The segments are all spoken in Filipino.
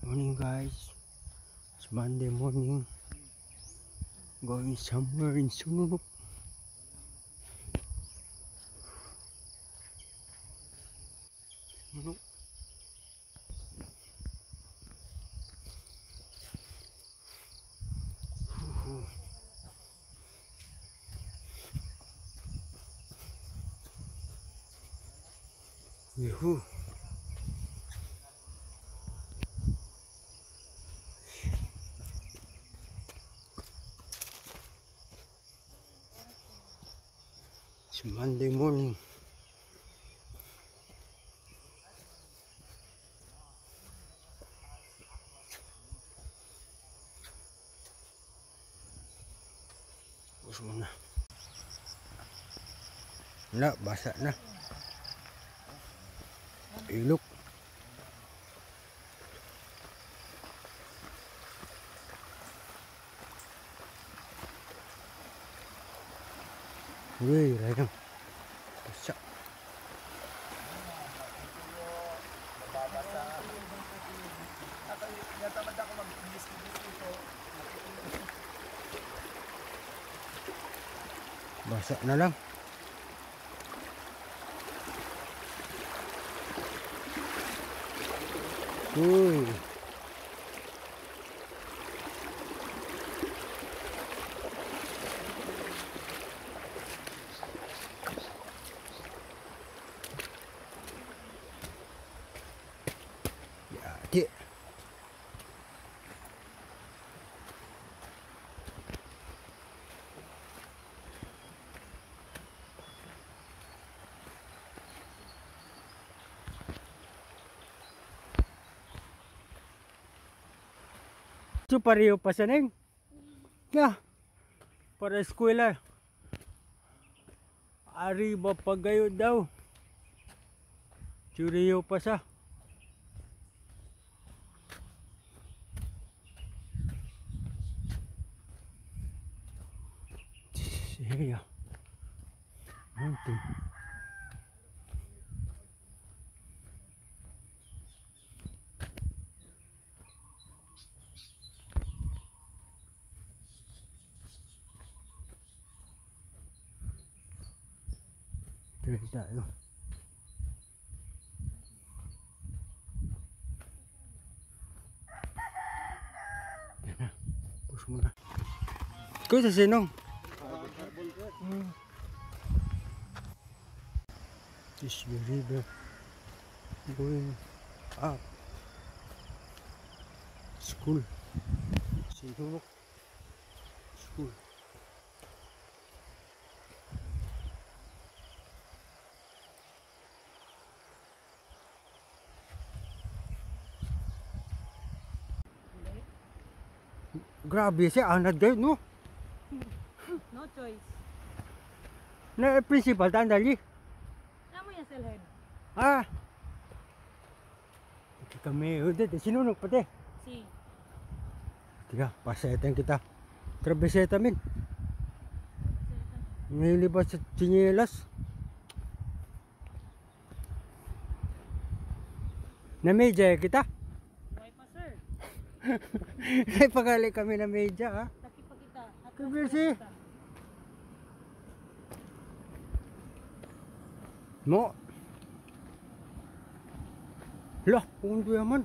Morning guys, it's Monday morning, going somewhere in Sununok. Sununok. Yuhu. It's Monday morning. Tapos muna. Wala, basa na. Ilok. Uy, rayang. Basa. Basa na lang. Uy. Yati. So pareho pa siya neng. Yeah. Para eskwela. Ari ba pagayo daw. Churiyo pa siya. Siya. Nanti. Tuloy tayo. Yan na. Push mo na. Ikaw sa sinong? This is the river going up. School. Sinunok. School. Grabe siya, anad kayo, no? No choice. Na principal, tandali. Amo yan silhead. Ah! Hindi kami, sinunok pati. Si. Tiga, pasetan kita. Trabeseta min. Nilibas sa chinelas. Na-media kita. Why pa sir? Ay, pagali kami na media, ha? Taki pa kita. Kabisi. Mo. Lah, pundo yaman.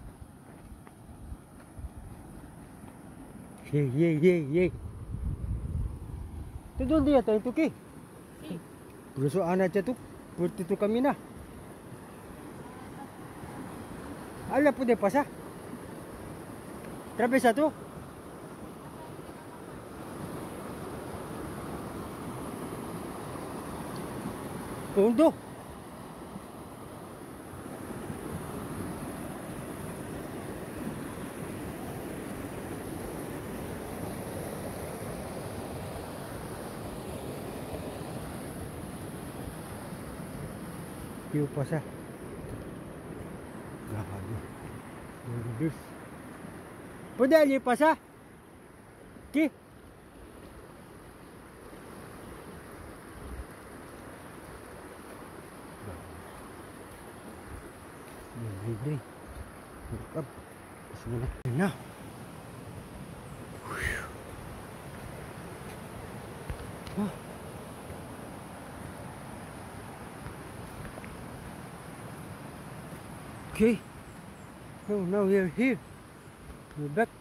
Ye. Tudol dia tayo itu ki. Si. Gusto anak aja tuh. Purti tu kami na. Ala pude pasa. Trabesa tu. Pundo. View pa siya. Grabe. This. Pwede ali pa siya. Ki. Libre. Up. Sige na. Yun na. Ah. Okay. So now we are here. We're back.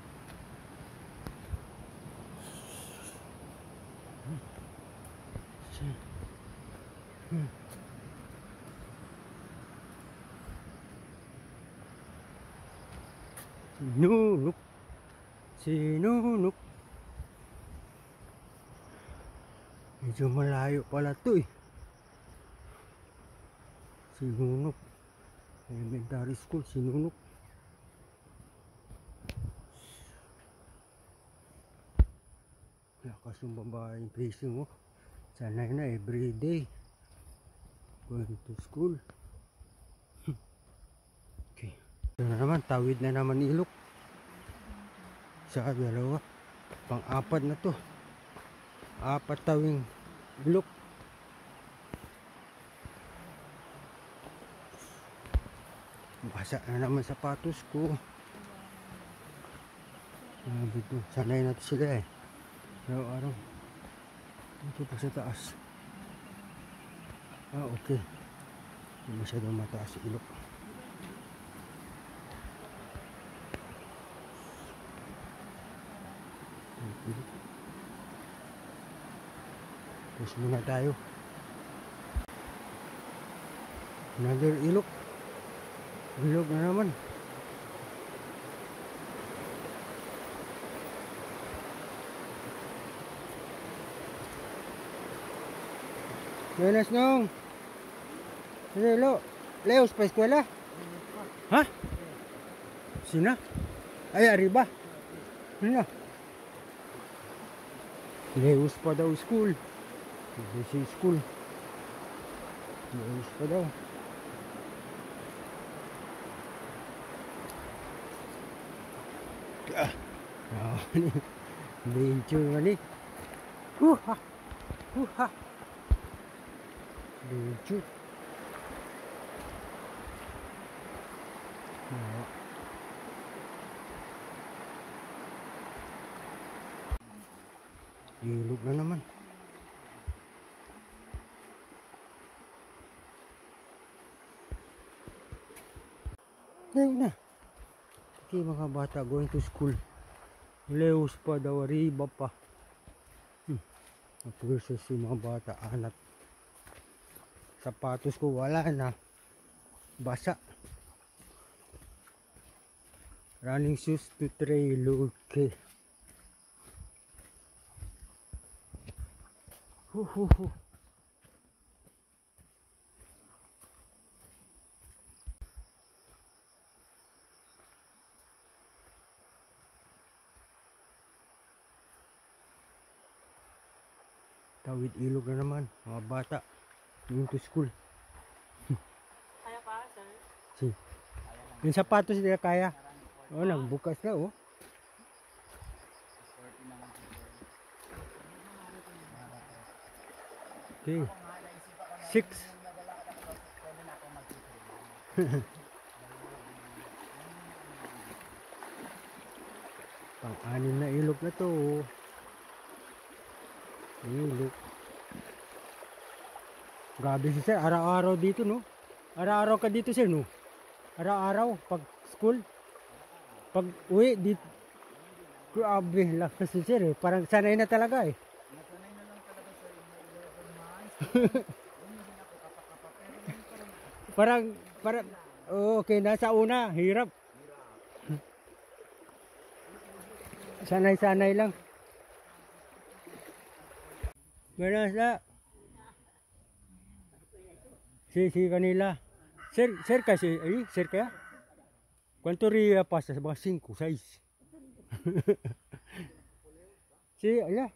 Sinunok. Sinunok. Medyo malayo pala to eh. Sinunok. Elementary school, Sinunok. Lakas yung babaeng facing mo. Sanay na everyday. Going to school. Okay. Ito na naman, tawid na naman ilok. Sa dalawa. Pang-apat na to. Apat tawing ilok. Basa na naman sapatos ko. Sabi to, sanay na to sila eh. Araw-araw. Ito pa sa taas. Ah, okay. Hindi masyadong mataas sa ilok. Tapos muna tayo. Another ilok. Ilok na naman. Buenas nong. Hello. Leos pa eskwela? Ha? Sina? Ay, arriba. Sina? Leos pa daw school. Leos school. Leos pa daw. Bencho nga ni. Huha! Huha! Bencho. Ilog na naman. Ayun na. Okay mga bata, going to school. Leos pa daw, arriba pa. Napursos yung mga bata, anak. Sapatos ko wala na. Basa. Running shoes to trail, okay. Huhuhu. Tawid ilog na naman, mga bata. Going to school. Kaya pa, sir? Si. Yung sapatos nila kaya. Oh, nagbukas na oh. Okay. 6. Pang-anim na ilog na to. Ilog. Grabe si sir, araw-araw dito no. Araw-araw ka dito sir no. Araw-araw pag school. Pag uwi dito. Grabe lakas si sir eh. Parang sanay na talaga eh. Nasanay na lang talaga sa Parang oh, okay na sa una, hirap. Sanay-sanay lang. Buenas na. Si kanila. Sir kasi, sir kaya? ¿Cuánto ría pasa? Mga 5, 6. Si, ala.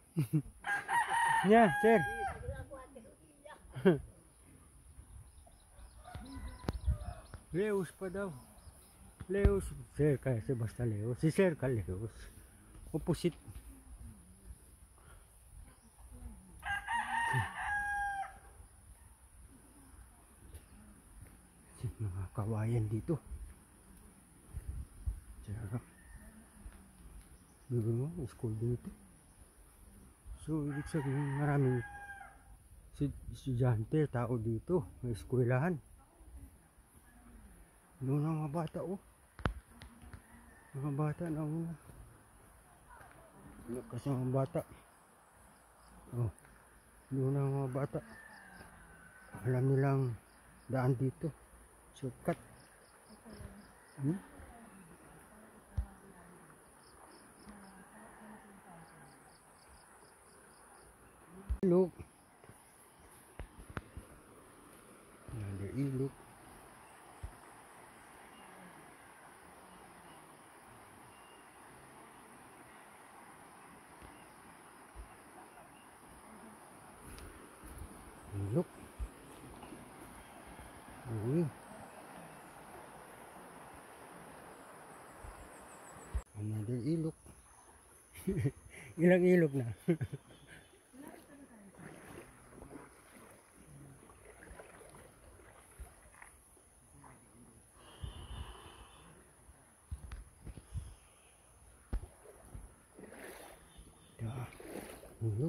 Nya, sir. Leos pa daw. Leos. Sir kasi basta Leos. Si sir ka Leos. Opposite. Mga kawayan dito. Sarap. Yun yung school dito. So, ibig sabihin maraming estudyante, tao dito. May eskwelahan. Doon ang mga bata, oh. Mga bata na una. Kasi mga bata. Oh. Doon ang mga bata. Alam nilang daan dito. Shortcut. Ilog. Ada ilog. Ilog. Uy. Another ilog. Ilang ilog na.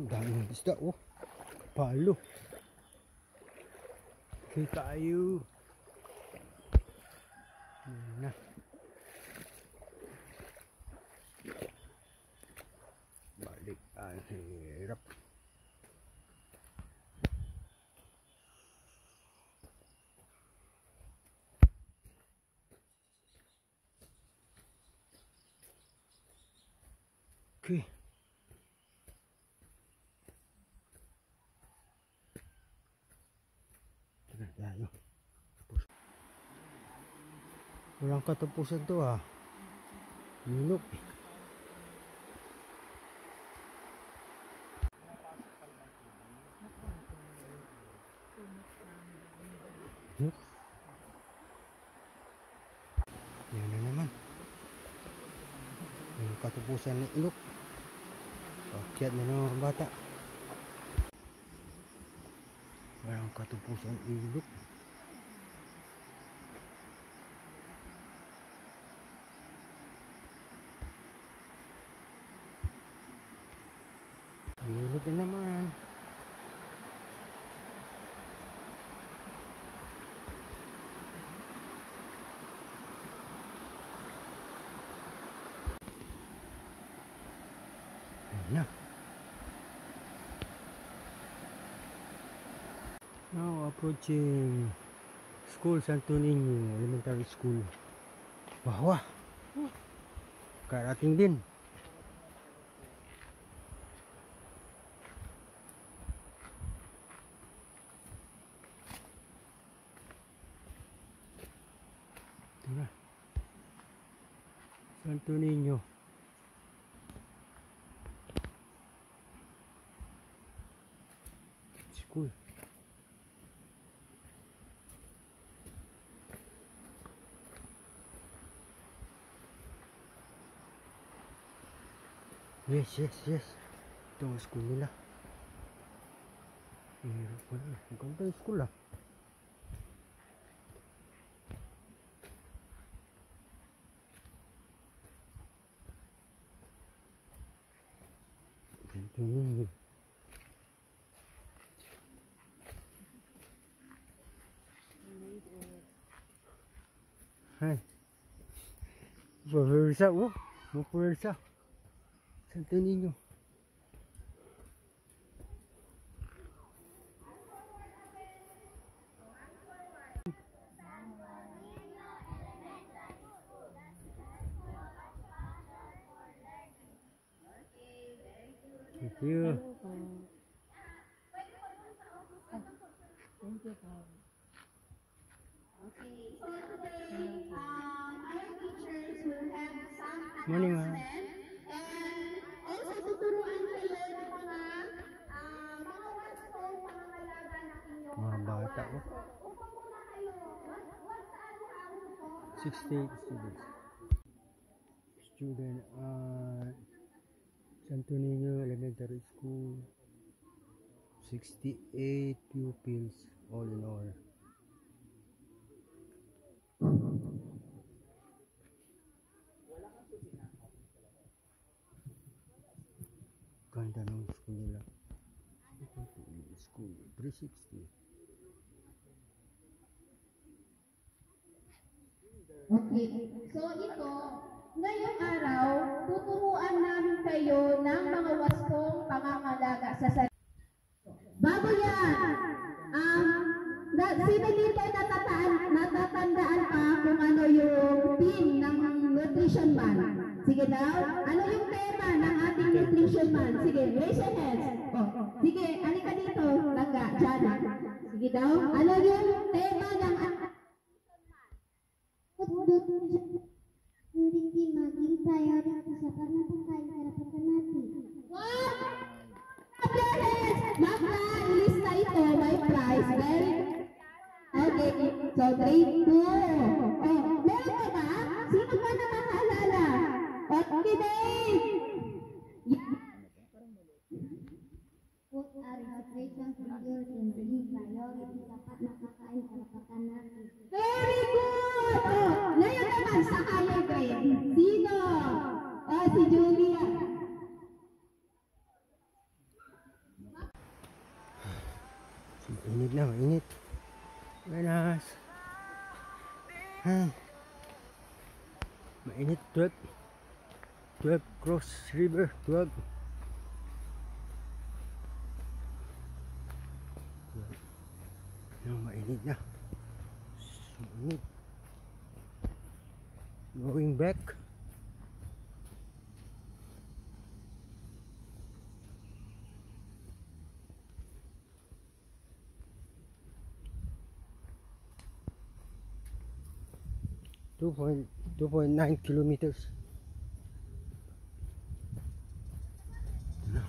Daming isda, oh. Palo. Okay tayo. Yan na. Balik ang hirap. Okay. Tayo. Walang katapusan to, ah. Ilog. Yan na naman. Yung katapusan ng ilog. Pakyat na ng mga bata. Walang katapusan ilog. Ilog na naman. Ayan na. Now approaching school Santo Niño Elementary School. Wah, karating din. Ito na. Santo Niño. School. Yes. Ito ang school nila. Hirap pala. Ang ganda yung school, ah. Santo Niño. Hai. Pwersa, oh. Pwersa. Santo Niño. Thank you. Thank you po. Okay, so today, our teachers will have some Morning, ma'am. announcement and also tuturuan kayo ng mga words po, pangangalaga ng inyong Mga bata, katawan. oh. So, upo muna kayo. What's araw-araw po? 68 students. Student at Santo Niño Elementary School. 68 pupils all in all. Ganda ng school nila. School 360. Okay. So ito, ngayong araw, tuturuan namin kayo ng mga wastong pangangalaga sa sarili. Bago yan, sino dito natatandaan pa kung ano yung theme ng Nutrition Month? Sige daw, ano yung tema ng ating Nutrition Month? Sige, raise your hands. Oh, sige, alika dito, langga, Jana. Sige daw, ano yung tema ng hindi maging priority sa panatangkay karapatan natin. What? Magna, ilista ito, may prize. Okay, so 3, 2. Oh, meron ka ba? Sino ba nakakaalala? Okay, Dave! Put our registration security and bring priority sa panatangkay karapatan natin. Very good! Oh, ngayon naman sa higher grade. Sino? Oh, si Julia. Mainit na, mainit. Buenas. Mainit, 12. 12 Cross River, 12. Mainit na. Mainit. Going back. Two point 9 kilometers. No.